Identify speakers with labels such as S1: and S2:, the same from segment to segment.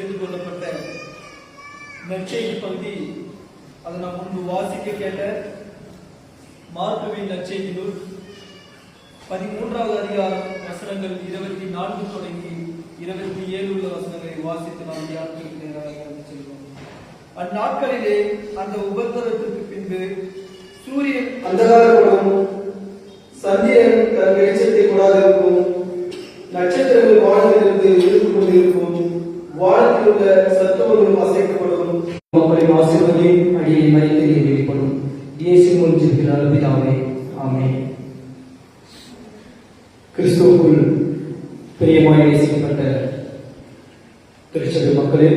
S1: தெரிந்து கொள்ளப்பட்ட நற்செய்தி பகுதி அதை நாம் முன்பு வாசிக்க கேட்ட மார்க்குவின் நற்செய்தி நூல் 13வது அதிகாரம் வசனங்கள் 24 தொடங்கி 27 உள்ள வசனங்களை வாசித்து நாம் தியானத்திற்கு நேராக செல்வோம். அந்நாட்களிலே அந்த உபத்திரவத்திற்கு பின்பு சூரியன் அந்தகாரப்படும், சந்திரன் தன் வெளிச்சத்தை கொடாதிருக்கும், நட்சத்திரங்கள் வானத்திலிருந்து இருந்து கொண்டிருக்கும், வானத்தில் உள்ள சத்துவங்களும் அசைக்கப்படும்.
S2: மக்களை ஆசீர்வதி அடியை மறைத்து வெளிப்படும். இயேசு மூலம் ஜெபிக்கிறார் பிதாவே, ஆமென். கிறிஸ்துவுக்குள் பிரியமாய் நேசிக்கப்பட்ட திருச்சபை மக்களே,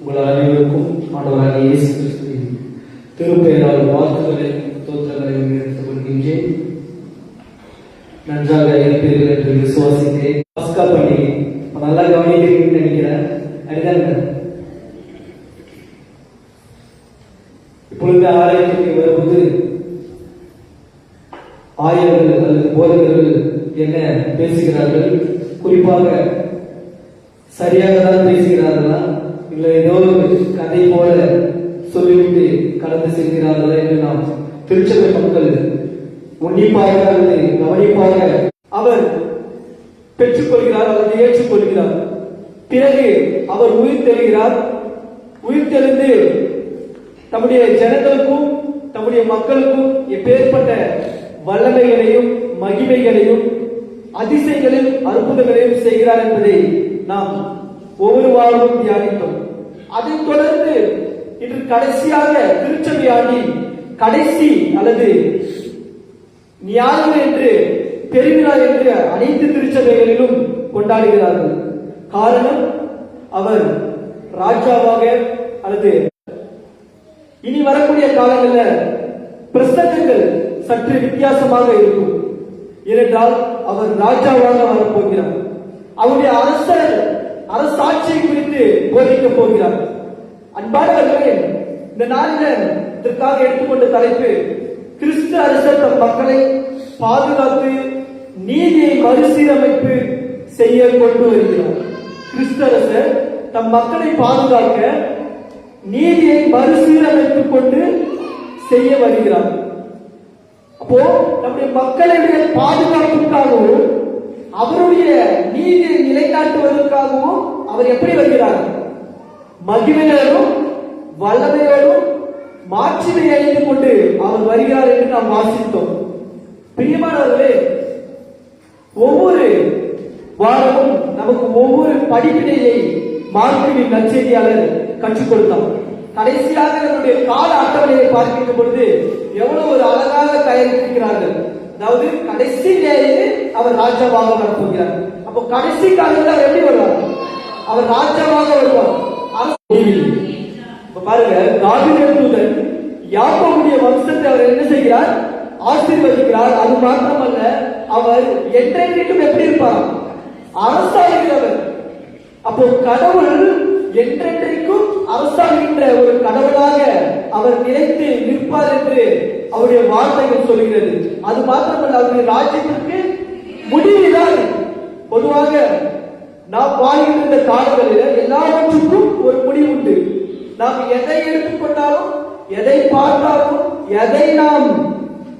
S2: உங்கள் அனைவருக்கும் ஆண்டவராகிய இயேசு கிறிஸ்துவின் திருப்பெயரால் வாழ்த்துக்களை தோற்றங்களை எடுத்துக் கொள்கின்றேன். நன்றாக இருப்பீர்கள் என்று விசுவாசித்தேன். பஸ்கா பண்டிகை நல்லா கவனிக்கிறீங்கன்னு நினைக்கிறேன். அதுதான் இப்பொழுது ஆலயத்துக்கு வரும்போது ஆயர்கள் அல்லது போதகர்கள் என்ன பேசுகிறார்கள், குறிப்பாக சரியாக தான் பேசுகிறார்களா இல்லை ஏதோ கதை போல சொல்லிவிட்டு கடந்து செல்கிறார்களா என்று நாம் திருச்சபை மக்கள் உன்னிப்பாக அல்லது கவனிப்பாக அவர் பெற்றுக்கொள்கிறார் அல்லது ஏற்றுக்கொள்கிறார். பிறகு அவர் உயிர் தெழுகிறார். உயிர் தெழுந்து தம்முடைய ஜனங்களுக்கும் தம்முடைய மக்களுக்கும் எப்பேற்பட்ட வல்லமைகளையும் மகிமைகளையும் அதிசயங்களையும் அற்புதங்களையும் செய்கிறார் என்பதை நாம் ஒவ்வொரு வாரமும் தியானித்தோம். அதைத் தொடர்ந்து இன்று கடைசியாக திருச்சபை ஆண்டின் கடைசி அல்லது ஞாயிறு என்று பெருவிழா என்று அனைத்து திருச்சபைகளிலும் கொண்டாடுகிறார்கள். காரணம், அவர் ராஜாவாக அல்லது இனி வரக்கூடிய காலங்களில் பிரசங்கங்கள் சற்று வித்தியாசமாக இருக்கும். ஏனென்றால் அவர் ராஜாவாக வரப்போகிறார். அவருடைய அரசாட்சியை குறித்து போதிக்கப் போகிறார். அன்பானவர்களே, இந்த நாளில் இதற்காக எடுத்துக்கொண்ட தலைப்பு கிறிஸ்து அரசர் தம் மக்களை பாதுகாத்து நீதியை மறுசீரமைப்பு செய்ய கொண்டு வருகிறார். கிறிஸ்து அரசர் தம் மக்களை பாதுகாக்க நீதியை மறுசீரமைப்பு கொண்டு செய்ய வருகிறார். அப்போ நம்முடைய மக்களுடைய பாதுகாப்புக்காகவும் அவருடைய நீதியை நிலைநாட்டுவதற்காகவும் அவர் எப்படி வருகிறார்? மகிமையோடும் வல்லமையோடும் மாட்சிமை அடைந்து கொண்டு அவர் வருகிறார் என்று நாம் வாசித்தோம். பிரியமானவர்களே, ஒவ்வொரு வாரமும் நமக்கு ஒவ்வொரு படிப்பினையை மார்க்குவின் நற்செய்தியாளர் கற்றுக் கொடுத்தார். கடைசியாக நம்முடைய கால அட்டவணையை பார்க்கின்ற பொழுது எவ்வளவு ஒரு அழகாக தயாரித்திருக்கிறார்கள். அதாவது கடைசி நேரில் அவர் ராஜாவாக வரப்போகிறார். அப்போ கடைசி காலத்தில் அவர் எப்படி வருவார்? அவர் ராஜாவாக வருவார். பாருங்க, காபிரியல் தூதன் யாக்கோபுடைய வம்சத்தை அவர் என்ன செய்கிறார்? ஆசீர்வதிக்கிறார். அது மாத்திரமல்ல, அவர் என்றென்றைக்கும் எப்படி இருப்பார்? அரசாளுகிறவர். அப்போ கடவுள் என்றென்றைக்கும் அரசாளுகின்ற ஒரு கடவுளாக அவர் நிலைத்து நிற்பார் என்று அவருடைய வார்த்தைகள் சொல்கிறது. அது மாத்திரமல்ல, அவருடைய ராஜ்யத்திற்கு முடிவுதான். பொதுவாக நாம் வாழ்கின்ற காலங்களில் எல்லாவற்றுக்கும் ஒரு முடிவு உண்டு. நாம் எதை எடுத்துக்கொண்டாலும், எதை பார்த்தாலும், எதை நாம்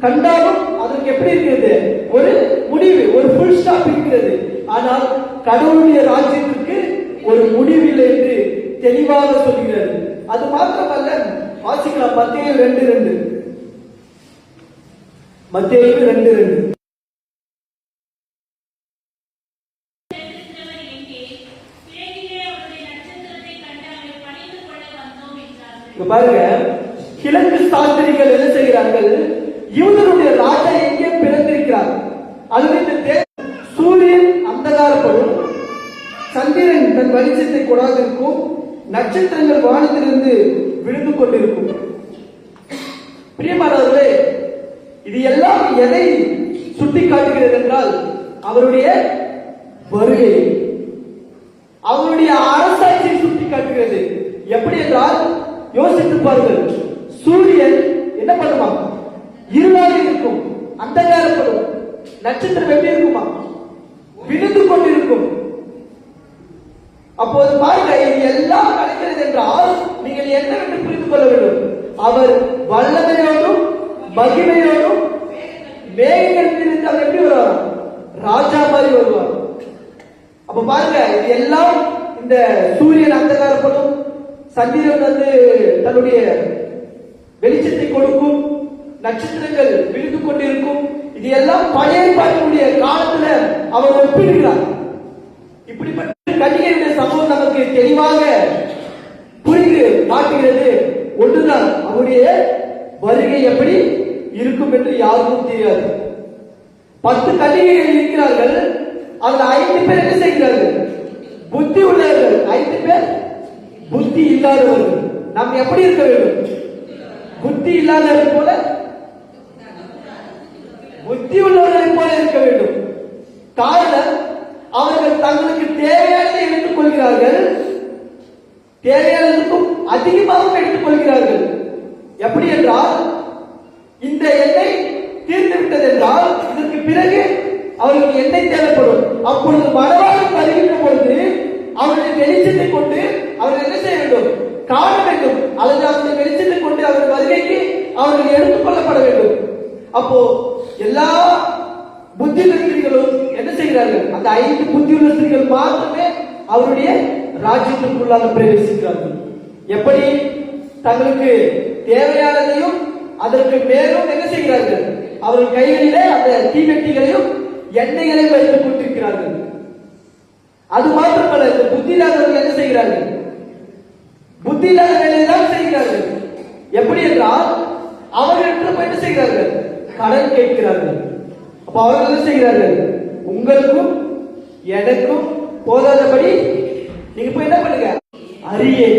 S2: கண்டாலும் அதற்கு எப்படி இருக்கிறது? ஒரு முடிவு, ஒரு ஃபுல் ஸ்டாப் இருக்கிறது. ஆனால் கடவுளுடைய ராஜ்யத்திற்கு ஒரு முடிவில்லை என்று தெளிவாக சொல்கிறது. அது மாத்திரமல்ல, வாசிக்கலாம் மத்தேயு 2:2. மத்தேயு 2:2. பாருங்க, கிழக்கு சாஸ்திரிகள் என்ன செய்கிறார்கள்? யூதருடைய ராஜா எங்கே பிறந்திருக்கிறார்? அது சூரியன் அந்தகாரப்படும், சந்திரன் தன் வெளிச்சத்தை கொடாதிருக்கும், நட்சத்திரங்கள் வானத்திலிருந்து விழுந்து கொண்டிருக்கும். பிரியமானவர்களே, இது எல்லாம் எதை சுட்டி காட்டுகிறது என்றால் அவருடைய வருகை, அவருடைய அரசாட்சியை சுட்டி காட்டுகிறது. எப்படி என்றால் யோசித்து பாருங்கள். சூரியன் என்ன பண்ணுமா? இருளாக இருக்கும், அந்தகாரப்படும். நட்சத்திரம் எப்படி இருக்குமா? விழுந்து கொண்டிருக்கும். அப்போது பாருங்க, இது எல்லாம் நடக்கிறது என்றால் நீங்கள் என்னவென்று புரிந்து கொள்ள வேண்டும். அவர் வல்லமையோடும் மகிமையோடும் மேகத்தில் அவர் எப்படி வருவார்? ராஜா மாதிரி வருவார். அப்ப பாருங்க, இது எல்லாம் இந்த சூரியன் அந்தகாரப்படும், சந்திரன் தன்னுடைய வெளிச்சத்தை கொடுக்கும், நட்சத்திரங்கள் விழுந்து கொண்டிருக்கும். இது எல்லாம் பழைய பார்க்கக்கூடிய காலத்துல அவர் ஒப்பிடுகிறார். இப்படிப்பட்ட கன்னிகையுடைய சம்பவம் நமக்கு தெளிவாக புரிந்து காட்டுகிறது. ஒன்றுதான், அவருடைய வருகை எப்படி இருக்கும் என்று யாருக்கும் தெரியாது. 10 கன்னிகைகள் இருக்கிறார்கள். அதுல 5 பேர் என்ன செய்கிறார்கள்? புத்தி உள்ளவர்கள். 5 பேர் புத்தி இல்லாதவர்கள். நாம் எப்படி இருக்க வேண்டும்? புத்தி இல்லாதவர்கள் போல புத்தி உள்ளவர்களை போல இருக்க வேண்டும். காரணம், அவர்கள் தங்களுக்கு தேவையானதை எடுத்துக் கொள்கிறார்கள், தேவையானதுக்கும் அதிகமாகவும் எடுத்துக் கொள்கிறார்கள். எப்படி என்றால், இந்த எண்ணெய் தீர்ந்து விட்டது என்றால் இதற்கு பிறகு அவர்களுக்கு எண்ணெய் தேவைப்படும். அப்பொழுது மணவாளன் வருகின்ற பொழுது அவருடைய வெளிச்சத்தை கொண்டு அவர்கள் என்ன செய்ய வேண்டும்? காண வேண்டும். அல்லது அவருடைய வெளிச்சத்தை கொண்டு அவர்கள் வருகைக்கு அவர்கள் எடுத்துக் கொள்ளப்பட வேண்டும். அப்போ எல்லா புத்தியுள்ள ஸ்திரீகளும் என்ன செய்கிறார்கள்? அந்த 5 புத்தியுள்ள ஸ்திரீகள் மாத்திரமே அவருடைய ராஜ்யத்திற்குள்ளாக பிரவேசிக்கிறார்கள். எப்படி? தங்களுக்கு தேவையானதையும் அதற்கு மேலும் என்ன செய்கிறார்கள்? அவர்கள் கைகளிலே அந்த தீவெட்டிகளையும் எண்ணெய்களையும் வைத்துக் கொண்டிருக்கிறார்கள். அது மாத்திரமல்ல, இந்த புத்தி இல்லாதவர்கள் என்ன செய்கிறார்கள்? புத்தி இல்லாத வேலையை தான் செய்கிறார்கள். எப்படி என்றால், அவர்கள் என்ன செய்கிறார்கள்? கடன் கேட்கிறார்கள். அப்ப அவர்கள் என்ன செய்கிறார்கள்? உங்களுக்கும் எனக்கும் போதாதபடி நீங்க போய் என்ன பண்ணுங்க? அரியே.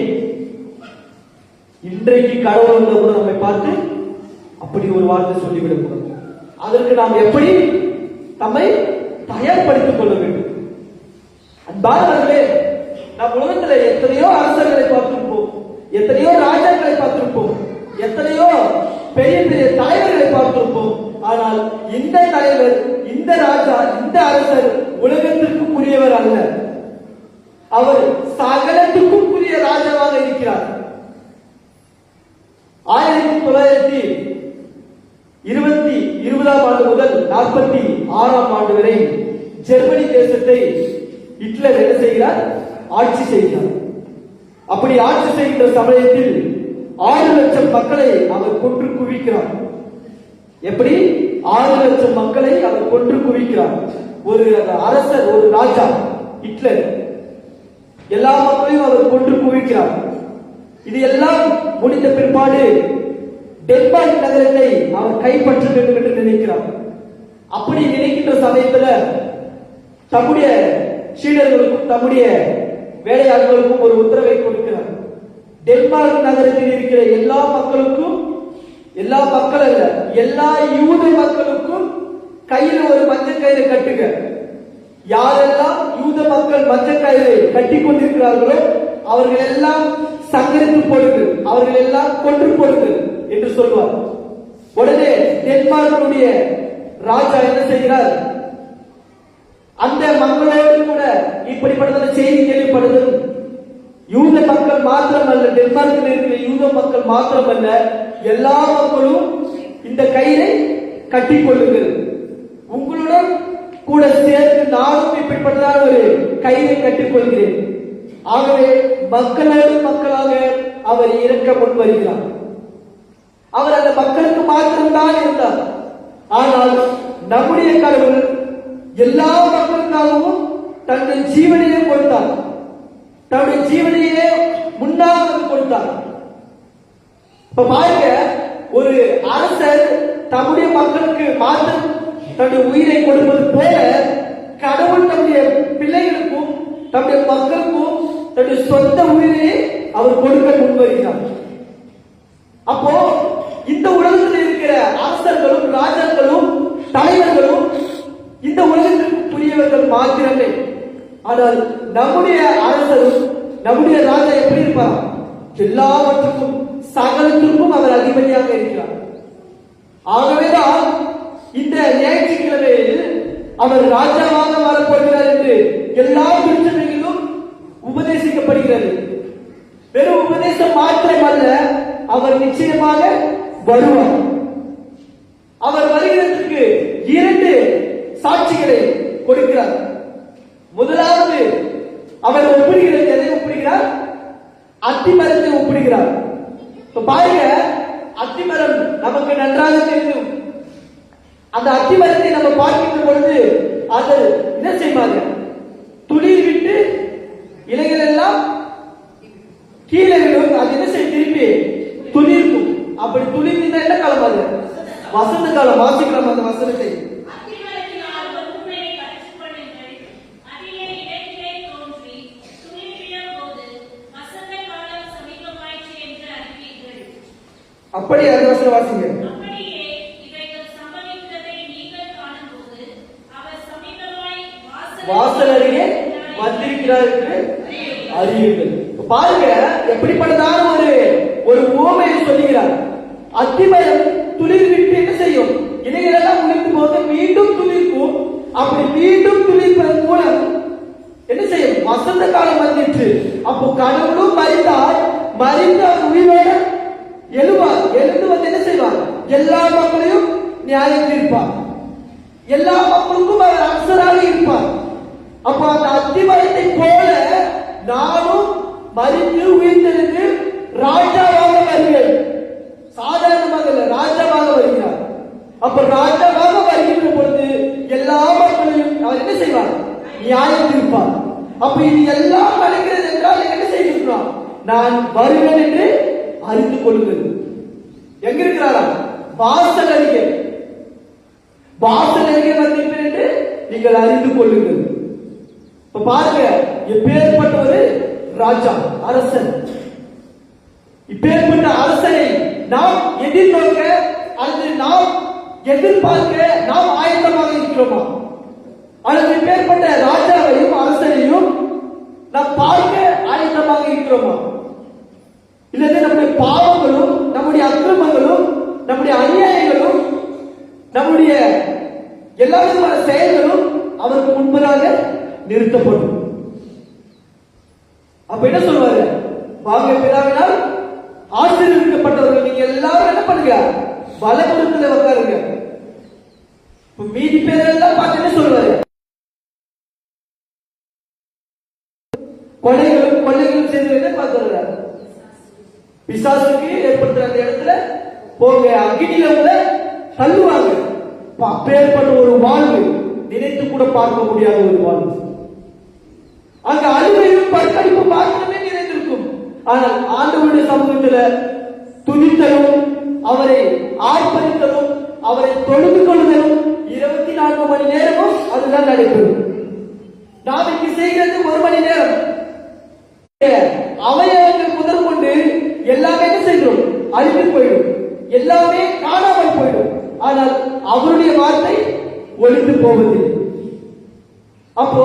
S2: இன்றைக்கு கடவுள் வந்த கூட நம்மை பார்த்து அப்படி ஒரு வார்த்தை சொல்லிவிடக் கூடாது. அதற்கு நாம் எப்படி நம்மை தயார்படுத்திக் கொள்ள வேண்டும்? அன்பானவர்களே, நாம் உலகத்தில் எத்தனையோ அரசர்களை பார்த்திருப்போம், எத்தனையோ ராஜாக்களை பார்த்திருப்போம், எத்தனையோ பெரிய பெரிய தலைவர்களை பார்த்திருப்போம். ஆனால் இந்த தலைவர், இந்த ராஜா, இந்த அரசர் உலகத்திற்கு உரியவர் அல்ல. அவர் சகலத்துக்கும் உரிய ராஜாவாக இருக்கிறார். 1920ஆம் ஆண்டு முதல் 46ஆம் ஆண்டு வரை ஜெர்மனி தேசத்தை ஹிட்லர் என்ன செய்கிறார்? ஆட்சி செய்கிறார். அப்படி ஆட்சி செய்கின்ற சமயத்தில் 6 லட்சம் மக்களை அவர் கொன்று குவிக்கிறார். எப்படி? 6 லட்சம் மக்களை அவர் கொன்று குவிக்கிறார். ஒரு அரசர், ஒரு ராஜா ஹிட்லர் எல்லா மக்களையும் அவர் கொன்று குவிக்கிறார். இது எல்லாம் முடிந்த பிற்பாடு டென்மார்க் நகரத்தை அவர் கைப்பற்ற வேண்டும் என்று நினைக்கிறார். அப்படி நினைக்கின்ற சமயத்தில் தம்முடைய சீடர்களுக்கும் தம்முடைய வேலையாட்களுக்கும் ஒரு உத்தரவை கொடுக்கிறார். டென்மார்க் நகரத்தில் இருக்கிற எல்லா மக்களுக்கும், எல்லா மக்கள் அல்ல, எல்லா யூத மக்களுக்கும் கையில் ஒரு மஞ்சள் கயிறு கட்டுங்க. யாரெல்லாம் யூத மக்கள் மஞ்சள் கயிறை கட்டி கொண்டிருக்கிறார்களோ அவர்கள் எல்லாம் சங்கரித்து போடுங்கள், அவர்கள் எல்லாம் கொன்று போடுங்கள் என்று சொல்வார். உடனே டென்மார்க்குடைய ராஜா என்ன செய்கிறார்? அந்த மக்களோடு கூட இப்படிப்பட்ட செய்தி கேள்விப்படுதல் யூத மக்கள் மாத்திரமல்ல, டென்மார்க்கில் இருக்கிற யூத மக்கள் மாத்திரமல்ல, எல்லா மக்களும் இந்த கயிறை கட்டிக் கொள்ளுங்கள். உங்களுடன் கூட சேர்ந்து நானும் இப்படிப்பட்டதான ஒரு கயிறை கட்டிக் கொள்கிறேன். ஆகவே மக்களோடு மக்களாக அவர் இறக்க முன் வருகிறார். அவர் அந்த மக்களுக்கு மாத்திரம்தான் இருந்தார். ஆனால் நம்முடைய கடவுள் எல்லா மக்களுக்காகவும் தன்னுடைய ஜீவனையே கொடுத்தார். தன்னுடைய ஜீவனையே முன்னாக கொடுத்தார். இப்ப பாருங்க, ஒரு அரசர் தம்முடைய மக்களுக்கு மாத்திரம் தன்னுடைய உயிரை கொடுப்பது போல கடவுள் தன்னுடைய பிள்ளைகளுக்கும் தன்னுடைய மக்களுக்கும் தன்னுடைய சொந்த உயிரை அவர் கொடுக்க முன்வருகிறார். அப்போ இந்த உலகத்தில் இருக்கிற அரசர்களும் ராஜாக்களும் தலைவர்களும் இந்த உலகத்திற்கு புரியவர்கள் மாத்திரமே. ஆனால் நம்முடைய அரசரும் நம்முடைய ராஜா எப்படி இருப்பார்? எல்லாவற்றுக்கும் சகலத்திற்கும் அவர் அதிபதியாக இருக்கிறார். ஆகவேதான் இந்த ஞாயிற்றுக்கிழமையில் அவர் ராஜாவாக வரப்போகிறார் என்று எல்லா திருச்சபைகளிலும் உபதேசிக்கப்படுகிறது. வெறும் உபதேசம் மாத்திரமல்ல, அவர் நிச்சயமாக வருவார். அவர் வருகிறதுக்கு 2 சாட்சிகளை கொடுக்கிறார். முதலாவது, அவர் ஒப்பிடுகிறது. எதை ஒப்பிடுகிறார்? அத்திமரத்தை ஒப்பிடுகிறார். பாருங்க, அத்திமரம் நமக்கு நன்றாக தெரியும். அந்த அத்திமரத்தை நம்ம பார்க்கின்ற பொழுது அது என்ன செய்வாங்க? துளிர் விட்டு இலைகள் எல்லாம் கீழே விடும். அது என்ன செய்யும்? திருப்பி துளிர்க்கும். அப்படி துளிர் என்ன காலம்? அது வசந்த காலம். வாசிக்கலாம் அந்த வசனத்தை. அப்படி அந்த வசனம் வாசிங்க. வாசல் அருகே வந்திருக்கிறார் என்று அறியுங்கள். பாருங்க, எப்படிப்பட்டதான ஒரு உவமையை சொல்லுகிறார். அத்திமரம் துளிர் விட்டு என்ன செய்யும்? இலைகள் எல்லாம் உதிர்ந்து போது மீண்டும் துளிர்க்கும். அப்படி மீண்டும் துளிர்ப்பதன் மூலம் என்ன செய்யும்? வசந்த காலம் வந்துச்சு. அப்போ கடவுளும் மறித்தார். மறித்து அவர் உயிரோட எழுவார். எழுந்து வந்து என்ன செய்வார்? எல்லா மக்களையும் நியாயம் தீர்ப்பார். எல்லா மக்களுக்கும் அவர் அரசராக இருப்பார். அப்ப அந்த அத்திமரத்தை போல நானும் மறித்து உயிர்த்தெழுந்து ராஜாவாக வருகிறேன். சாதாரணமாக இல்ல, ராஜாவாக வருகிறார். அப்ப ராஜாவாக வருகின்ற பொழுது எல்லா மக்களையும் அவர் என்ன செய்வார்? நியாயம் தீர்ப்பார். அப்ப இது எல்லாம் நடக்கிறது என்றால் என்ன செய்கிறார்? நான் வருவேன் என்று அறிந்து கொள்ளுங்கள். எங்க இருக்கிறாரா? வாசல் அருகே. வாசல் அருகே வந்தீர்கள் என்று நீங்கள் அறிந்து கொள்ளுங்கள். இப்ப பாருங்க, இப்பேற்பட்ட ஒரு ராஜா, அரசன். இப்பேற்பட்ட அரசனை நாம் எதிர்நோக்க அல்லது நாம் எதிர்பார்க்க நாம் ஆயத்தமாக இருக்கிறோமா? அல்லது இப்பேற்பட்ட ராஜாவையும் அரசனையும் நாம் பார்க்க ஆயத்தமாக இருக்கிறோமா? இல்லது நம்முடைய பாவங்களும் நம்முடைய அக்கிரமங்களும் நம்முடைய அநியாயங்களும் நம்முடைய எல்லா விதமான செயல்களும் அவருக்கு முன்பதாக நிறுத்தப்படும். அப்ப என்ன சொல்வாரு? வாங்க பிதாவினால் ஆசீர்வதிக்கப்பட்டவர்கள் நீங்க எல்லாரும் என்ன பண்ணுங்க? வலப்புறத்துல உட்காருங்க. மீதி பேரெல்லாம் பார்த்து என்ன சொல்வாரு? கொள்ளைகளும் செய்து பார்த்துறாரு. பிசாசுக்கு ஏற்படுத்துற அந்த இடத்துல போங்க, அக்னியில கூட தள்ளுவாங்க. அப்பேற்பட்ட ஒரு வாழ்வு நினைத்து கூட பார்க்க முடியாத ஒரு வாழ்வு. அங்க அழுகையும் பற்கடிப்பு மாத்திரமே நிறைந்திருக்கும். ஆனால் ஆண்டவருடைய சமூகத்துல துணித்தலும் அவரை ஆர்ப்பரித்தலும் அவரை தொழுது கொள்ளுதலும் 24 மணி நேரமும் அதுதான் நடைபெறும். நாம் இங்கு செய்கிறது 1 மணி நேரம். அவயவங்கள் முதல் கொண்டு எல்லாமே என்ன செய்கிறோம்? அழிந்து போயிடும். எல்லாமே காணாமல் போயிடும். ஆனால் அவருடைய வார்த்தை ஒழிந்து போவதில்லை. அப்போ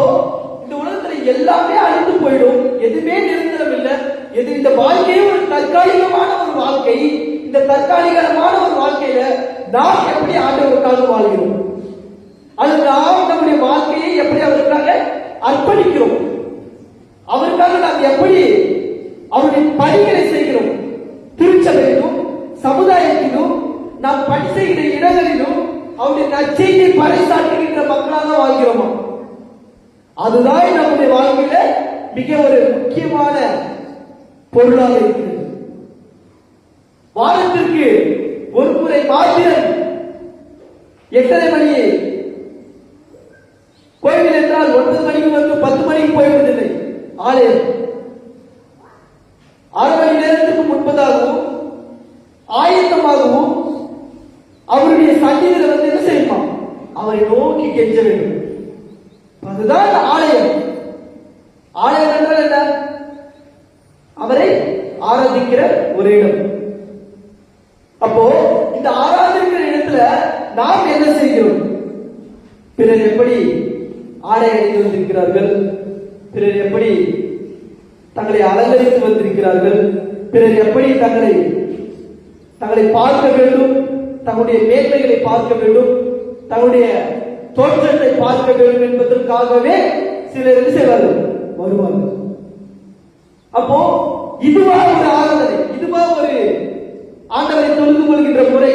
S2: இந்த உலகத்துல எல்லாமே அழிந்து போயிடும். எதுவுமே நிரந்தரம் இல்லை. எது இந்த வாழ்க்கையே ஒரு தற்காலிகமான ஒரு வாழ்க்கை. இந்த தற்காலிகமான ஒரு வாழ்க்கையில நாம் எப்படி ஆண்டவருக்காக வாழ்கிறோம்? அது நாம் நம்முடைய வாழ்க்கையை எப்படி அவருக்காக அர்ப்பணிக்கிறோம்? அவருக்காக நாம் எப்படி அவருடைய பணிகளை செய்கிறோம்? திருச்சபையிலும் சமுதாயத்திலும் நாம் பணி செய்கிற இடங்களிலும் அவருடைய நற்செய்தியை பறைசாற்றுகின்ற மக்களாக வாழ்கிறோமா? அதுதான் நம்முடைய வாழ்க்கையில மிக ஒரு முக்கியமான பொருளாக இருக்கிறது. வாரத்திற்கு ஒரு முறை மாத்திரம் 8:30 மணி கோயில் என்றால் 9 மணிக்கு வந்து 10 மணிக்கு போய்விடுவதில்லை. ஆலயம் 6 மணி நேரத்துக்கு முன்பதாகவும் ஆயத்தமாகவும் அவருடைய சன்னிதியில வந்து என்ன செய்யுமா? அவரை நோக்கி கெஞ்ச வேண்டும். அதுதான் ஆலயம். ஆலயம் என்றால் என்ன? அவரை ஆராதிக்கிற ஒரு இடம். அப்போ இந்த ஆராதிக்கிற இடத்துல நாம் என்ன செய்கிறோம்? பிறர் எப்படி ஆடை அணிந்து வந்திருக்கிறார்கள், பிறர் எப்படி தங்களை அலங்கரித்து வந்திருக்கிறார்கள், பிறர் எப்படி தங்களை பார்க்க வேண்டும், தங்களுடைய மேன்மைகளை பார்க்க வேண்டும், தங்களுடைய தோற்றத்தை பார்க்க வேண்டும் என்பதற்காகவே சிலர் என்ன செய்வார்கள்? வருவார்கள். அப்போ இதுவா ஒரு ஆராதனை, இதுவா ஒரு ஆண்டவரை தொழுது கொள்கின்ற முறை?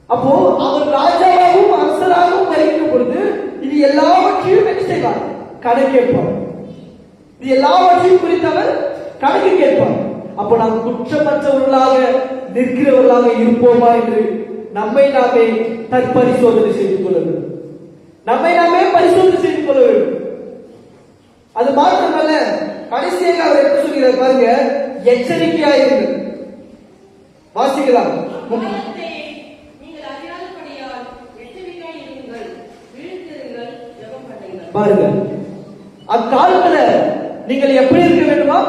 S2: அப்போ அவர் ராஜாவாகவும் அரசராகவும் வருகின்ற பொழுது இது எல்லாவற்றையும் என்ன செய்வார்? கணக்கு கேட்பார். இது எல்லாவற்றையும் குறித்தவர் கணக்கு கேட்பார். அப்போ நாம் குற்றமற்றவர்களாக நிற்கிறவர்களாக இருப்போமா என்று நம்மை நாமே தற்பரிசோதனை செய்து கொள்ள வேண்டும். நம்மை நாமே பரிசோதனை செய்து கொள்ள வேண்டும். அது மாத்திரமல்ல, கடைசியாக அவர் என்ன சொல்கிறார் பாருங்க, எச்சரிக்கையாயிருங்கள். வாசிக்கலாம். பாருங்க, அக்காலத்துல நீங்கள் எப்படி இருக்க வேண்டுமா?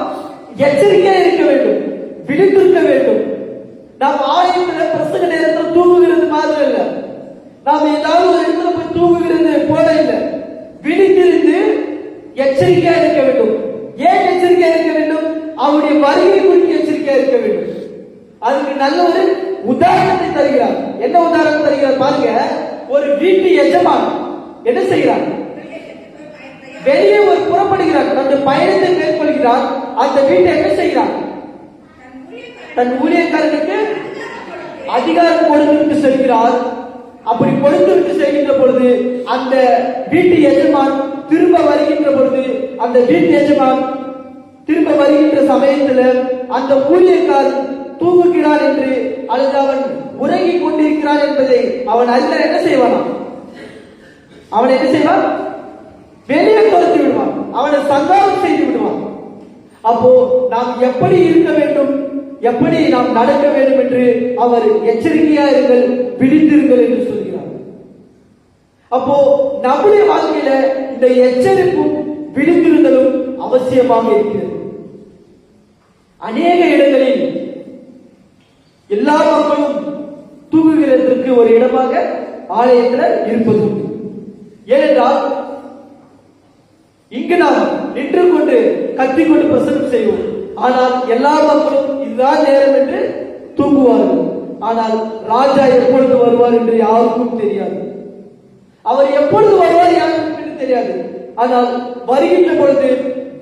S2: எச்சரிக்கையா இருக்க வேண்டும், விழித்திருக்க வேண்டும். நாம் ஆலயத்தில் பிரசங்க நேரத்தில் தூங்குகிறது மாதிரி இல்ல, நாம் ஏதாவது ஒரு இடத்துல போய் தூங்குகிறது போல இல்லை. விழித்திருந்து எச்சரிக்கையா இருக்க வேண்டும். ஏன் எச்சரிக்கையா இருக்க வேண்டும்? அவருடைய வருகை குறித்து எச்சரிக்கையா இருக்க வேண்டும். அதுக்கு நல்ல ஒரு உதாரணத்தை தருகிறார். என்ன உதாரணம் தருகிறார் பாருங்க. ஒரு வீட்டு எஜமான் என்ன செய்கிறார்? வெளியே ஒரு புறப்படுகிறார், தன்னுடைய பயணத்தை மேற்கொள்கிறார். அந்த வீட்டை என்ன செய்கிறார்? தன் ஊழியக்காரனுக்கு அதிகாரம் கொடுத்து செல்கிறார். அப்படி கொடுத்து செல்கின்ற பொழுது அந்த வீட்டு எஜமான் திரும்ப வருகின்ற பொழுது, அந்த வீட்டு எஜமான் திரும்ப வருகின்ற சமயத்தில் அந்த ஊழியக்காரன் தூங்குகிறான் என்று அல்லது அவன் உறங்கிக் கொண்டிருக்கிறான் என்பதை அவன் அறிந்த என்ன செய்வானா? அவன் என்ன செய்வான்? வெளியே துரத்தி விடுவான், அவனை சங்காரம் செய்து விடுவான். அப்போ நாம் எப்படி இருக்க வேண்டும், எப்படி நாம் நடக்க வேண்டும் என்று அவர் எச்சரிக்கையா இருங்கள், விழித்திருங்கள் என்று சொல்கிறார். அப்போ நம்முடைய வாழ்க்கையில இந்த எச்சரிப்பும் விழித்திருந்தலும் அவசியமாக இருக்கிறது. அநேக இடங்களில் எல்லா மக்களும் தூங்குகிறதற்கு ஒரு இடமாக ஆலயத்தில் இருப்பது உண்டு. ஏனென்றால் இங்கு நாம் நின்று கொண்டு கத்திக்கொண்டு பிரசனம் செய்வோம். ஆனால் எல்லா மக்களும் இதுதான் நேரம் என்று தூங்குவார்கள். ஆனால் ராஜா எப்பொழுது வருவார் என்று யாருக்கும் தெரியாது. அவர் எப்பொழுது வருவார் யாருக்கும் தெரியாது. ஆனால் வருகின்ற பொழுது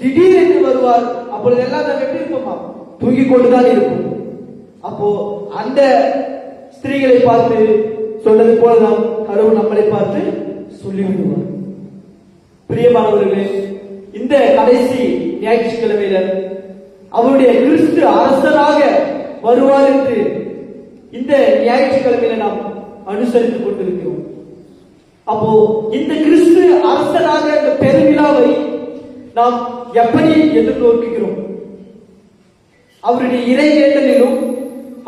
S2: திடீரென்று வருவார். அப்பொழுது எல்லாம் நாம் எப்படி இருப்போமா? தூங்கிக் கொண்டுதான் இருப்போம். அப்போ அந்த ஸ்திரீகளை பார்த்து சொன்னது போலதான் கடவுள் நம்மளை பார்த்து சொல்லிவிடுவார். பிரியமானவர்களே, இந்த கடைசி ஞாயிற்றுக்கிழமையில அவருடைய கிறிஸ்து அரசராக வருவார் என்று இந்த ஞாயிற்றுக்கிழமையில நாம் அனுசரித்துக் கொண்டிருக்கிறோம். அப்போ இந்த கிறிஸ்து அரசராக இந்த பெருவிழாவை நாம் எப்படி எதிர்நோக்குகிறோம்? அவருடைய இறை வேண்டலிலும்,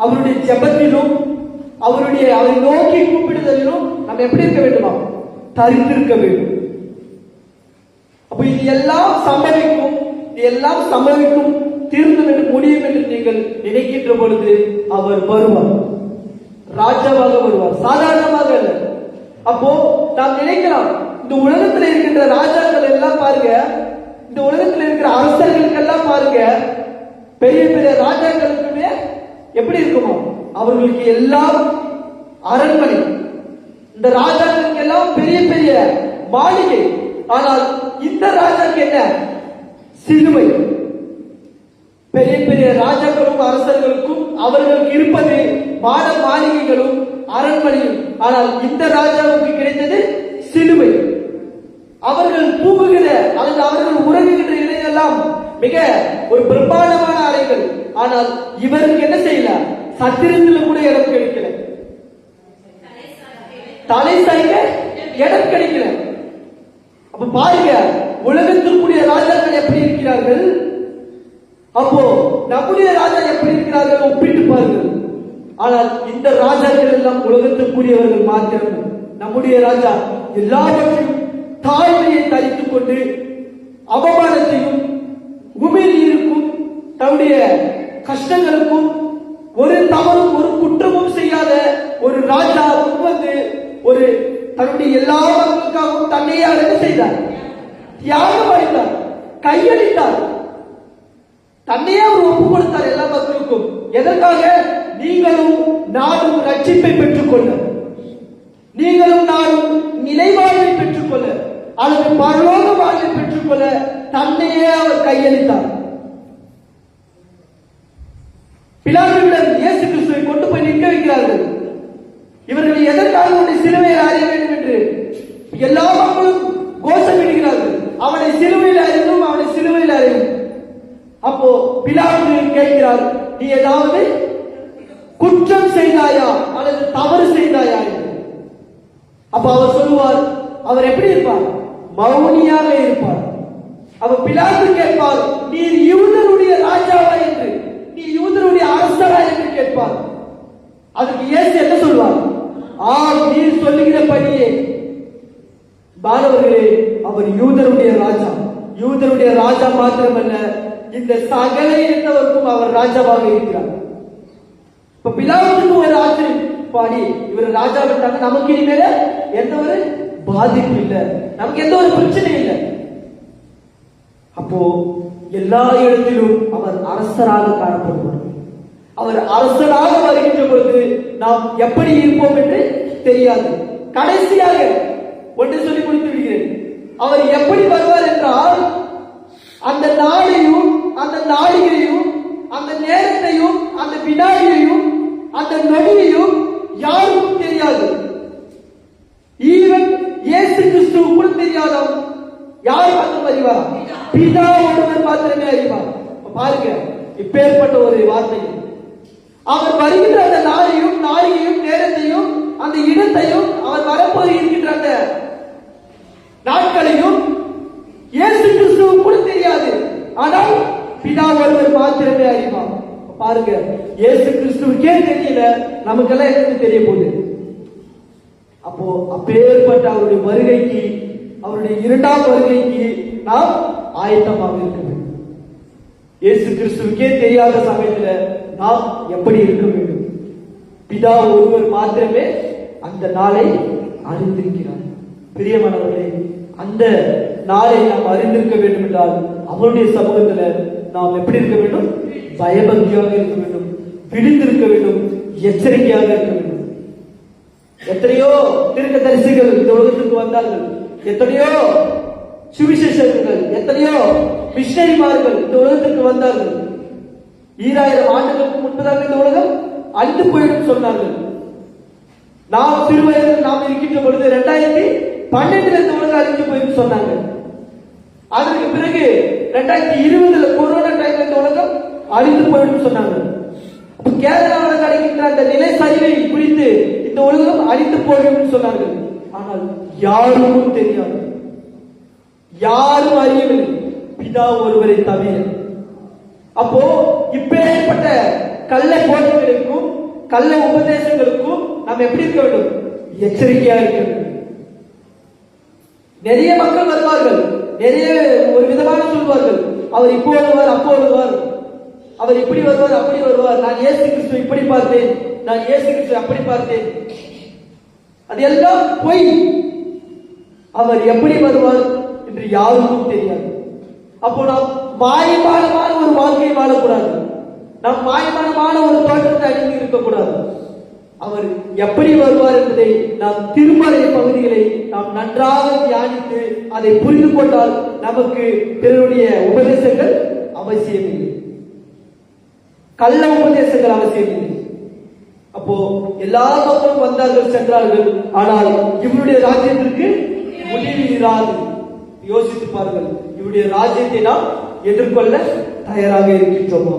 S2: அவருடைய ஜெபத்திலும், அவரை நோக்கி கூப்பிடுதலிலும் நாம் எப்படி இருக்க வேண்டுமா? தரித்திருக்க வேண்டும். அப்ப இது எல்லாம் சம்பவிக்கும் தீர்ந்து முடியும் என்று நீங்கள் நினைக்கின்ற பொழுது அவர் வருவார், ராஜாவாக வருவார், சாதாரணமாக அல்ல. அப்போ நாம் நினைக்கலாம், இந்த உலகத்தில் இருக்கின்ற ராஜாக்கள் எல்லாம் பாருங்க, இந்த உலகத்தில் இருக்கிற அரசர்களுக்கெல்லாம் பாருங்க, பெரிய பெரிய ராஜாக்களுக்குமே எப்படி இருக்குமோ அவர்களுக்கு எல்லாம் அரண்மனை, இந்த ராஜாக்களுக்கு எல்லாம் பெரிய பெரிய மாளிகை. ஆனால் இந்த ராஜாக்கு என்ன? சிலுவை. பெரிய பெரிய ராஜாக்களும் அரசர்களுக்கும் அவர்களுக்கு இருப்பது மாட மாளிகைகளும் அரண்மனையும். ஆனால் இந்த ராஜாவுக்கு கிடைத்தது சிலுவை. அவர்கள் தூங்குகிற அல்லது அவர்கள் உறங்குகின்ற இடையெல்லாம் மிக ஒரு பிரம்மாண்டமான அறைகள். ஆனால் இவருக்கு என்ன செய்யல? சத்திரத்தில் கூட இடம் கிடைக்கல, தலை சாய்க்க இடம் கிடைக்கல. அப்ப பாருங்க, உலகத்திற்குரிய ராஜாக்கள் எப்படி இருக்கிறார்கள், அப்போ நம்முடைய ராஜா எப்படி இருக்கிறார்கள் ஒப்பிட்டு பாருங்கள். ஆனால் இந்த ராஜாக்கள் எல்லாம் உலகத்திற்குரியவர்கள் மாத்திரம். நம்முடைய ராஜா எல்லாவற்றையும் தாழ்மையை தரித்துக் கொண்டு அவமானத்தையும் உமிழ் இருக்கும் தன்னுடைய கஷ்டங்களுக்கும் ஒரு தவறும் ஒரு குற்றமும் செய்யாத ஒரு ராஜா வந்து ஒரு தன்னுடைய எல்லா மக்களுக்காகவும் தன்னையே என்ன செய்தார்? தியாகம் அளித்தார், கையளித்தார், தன்னையே அவர் ஒப்பு கொடுத்தார் எல்லா மக்களுக்கும். எதற்காக? நீங்களும் நானும் ரட்சிப்பை பெற்றுக்கொள்ள, நீங்களும் நானும் நிலைவாழ்வை பெற்றுக்கொள்ள, அல்லது பரலோக வாழ்வை பெற்றுக்கொள்ள தன்னையே அவர் கையளித்தார். பிலாத்துவிடம் இயேசு கிறிஸ்துவை கொண்டு போய் நிற்க வைக்கிறார்கள். இவர்கள் எதற்காக அவனை சிலுவையில் அறைய வேண்டும் என்று எல்லா மக்களும் கோஷமிடுகிறார்கள். அவனை சிலுவையில் அறியும், அவனை சிலுவையில் அறியும். அப்போ பிலாத்து கேட்கிறார், நீ ஏதாவது குற்றம் செய்தாயா அல்லது தவறு செய்தாயா என்று. அப்ப அவர் சொல்லுவார், அவர் எப்படி இருப்பார்? மௌனியாக இருப்பார். அப்ப பிலாத்து கேட்பார், நீர் யூதருடைய ராஜாவா என்று, நீ யூதருடைய அரசரா என்று கேட்பார். அதுக்கு இயேசு என்ன சொல்வார்? நீர் சொல்லுகிறபடியே. மாணவர்களே, அவர் யூதருடைய ராஜா. யூதருடைய ராஜா மாத்திரமல்ல, இந்த சகல இனத்தவருக்கும் அவர் ராஜாவாக இருக்கிறார். இப்ப பிலாத்துக்கு ஒரு ஆச்சரியம், பாடி இவர் ராஜா விட்டாங்க, நமக்கு இனிமேல எந்த ஒரு பாதிப்பு இல்லை, நமக்கு எந்த ஒரு பிரச்சனை இல்லை. அப்போ எல்லா இடத்திலும் அவர் அரசராக காணப்படுவார். அவர் அரசராக வருகின்ற பொழுது நாம் எப்படி இருப்போம் என்று தெரியாது. கடைசியாக ஒன்று சொல்லி முடித்து விடுகிறேன். அவர் எப்படி வருவார் என்றால், அந்த நாளையும் அந்த நாளிகையும் அந்த நேரத்தையும் அந்த வினாடியையும் அந்த நொடியையும் யாருக்கும் தெரியாது. ஈவன் இயேசு கிறிஸ்து கூட தெரியாதவன் யார் மாத்திரம் அறிவார்? பிதா ஒருவர் மாத்திரமே அறிவார். பாருங்க, இப்பேற்பட்ட ஒரு வார்த்தை. அவர் வருகின்ற அந்த நாளையும் நாளிகையும் நேரத்தையும் அந்த இடத்தையும் அவர் வரப்போது இருக்கின்ற அந்த நாட்களையும் இயேசு கிறிஸ்துவு கூட தெரியாது. ஆனால் பிதா ஒருவர் மாத்திரமே அறிவார். பாருங்க, இயேசு கிறிஸ்துவுக்கே தெரியல, நமக்கெல்லாம் எனக்கு தெரிய போகுது. அப்போ அப்பேற்பட்ட அவருடைய வருகைக்கு, அவருடைய இரண்டாம் வருகைக்கு நாம் ஆயத்தமாக இருக்க வேண்டும். இயேசு கிறிஸ்துவுக்கே தெரியாத சமயத்துல நாம் எப்படி இருக்க வேண்டும்? பிதா ஒருவர் மாத்திரமே அந்த நாளை அறிந்திருக்கிறார். பிரியமானவர்களே, அந்த நாளை நாம் அறிந்திருக்க வேண்டும் என்றால் அவருடைய சமூகத்துல நாம் எப்படி இருக்க வேண்டும்? பயபக்தியாக இருக்க வேண்டும், விழித்திருக்க வேண்டும், எச்சரிக்கையாக இருக்க வேண்டும். எத்தனையோ தீர்க்கதரிசிகள் இந்த உலகத்துக்கு வந்தார்கள், எத்தனையோ சுவிசேஷகர்கள், எத்தனையோ மிஷனரிமார்கள் இந்த உலகத்துக்கு வந்தார்கள். 2000 ஆண்டுகளுக்கு முன்பதாக இந்த உலகம் அழிந்து போயிடும் சொன்னார்கள். நாம் சிறுவயதில் நாம் இருக்கின்ற பொழுது 2012 இந்த உலகம் அழிஞ்சு போயிடும் சொன்னாங்க. அதற்கு பிறகு 2020 கொரோனா டைம்ல இந்த உலகம் அழிந்து போயிடும் சொன்னாங்க. கேரளாவில் கிடைக்கின்ற அந்த நிலை சரிவை குறித்து இந்த உலகம் அழிந்து போயிடும் சொன்னார்கள். ஆனால் யாருக்கும் தெரியாது, யாரும் அறியவில்லை, பிதா ஒருவரை தவிர. அப்போ இப்பேற்பட்ட கள்ள போதனைகளுக்கும் கள்ள உபதேசங்களுக்கும் நாம் எப்படி இருக்க வேண்டும்? எச்சரிக்கையா இருக்க வேண்டும். நிறைய மக்கள் வருவார்கள், நிறைய ஒரு விதமான சொல்வார்கள், அவர் இப்போ வருவார், அப்போ வருவார், அவர் இப்படி வருவார், அப்படி வருவார், நான் இயேசு கிறிஸ்து இப்படி பார்த்தேன், நான் இயேசு கிறிஸ்து அப்படி பார்த்தேன். அது எல்லாம் பொய். அவர் எப்படி வருவார் என்று யாருக்கும் தெரியாது. அப்போ நாம் மாயமானமான ஒரு வாழ்க்கையை வாழக்கூடாது, நாம் மாயமானமான ஒரு தோற்றத்தை அணிந்து இருக்கக்கூடாது. அவர் எப்படி வருவார் என்பதை நாம் திருமறை பகுதிகளை நாம் நன்றாக தியானித்து அதை புரிந்து கொண்டால் நமக்கு பிறருடைய உபதேசங்கள் அவசியமில்லை, கள்ள உபதேசங்கள் அவசியமில்லை. அப்போ எல்லா மக்களும் வந்தார்கள், சென்றார்கள், ஆனால் இவருடைய ராஜ்யத்திற்கு முடிவு இராது. யோசித்து பாருங்கள், இவருடைய ராஜ்யத்தை நாம் எதிர்கொள்ள தயாராக இருக்கின்றோமா?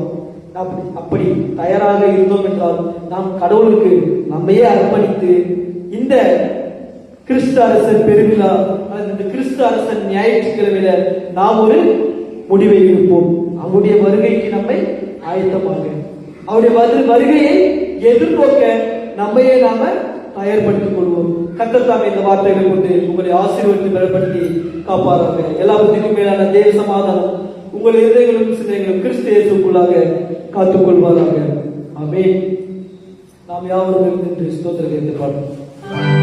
S2: அப்படி தயாராக இருந்தோம் என்றால் நாம் கடவுளுக்கு நம்மையே அர்ப்பணித்து இந்த கிறிஸ்து அரசன் பெருவிழா அல்லது கிறிஸ்து அரசன் ஞாயிற்றுக்கிழமையில நாம் ஒரு முடிவை இருப்போம். அவருடைய வருகைக்கு நம்மை ஆயத்தமாக, அவருடைய வருகையை எதிர்நோக்க நம்மையே நாம தயார்படுத்திக் கொள்வோம். கர்த்தர் இந்த வார்த்தைகளை கொண்டு உங்களை ஆசீர்வதித்து பலப்படுத்தி காப்பாராக. எல்லாவற்றுக்கும் மேலான தேவ சமாதானம் உங்கள் இதயங்களும் சிந்தைகளும் கிறிஸ்து இயேசுக்குள்ளாக காத்துக் கொள்வாராக. ஆமென். நாம் யாவரும் ஸ்தோத்திரத்தை பாடுவோம்.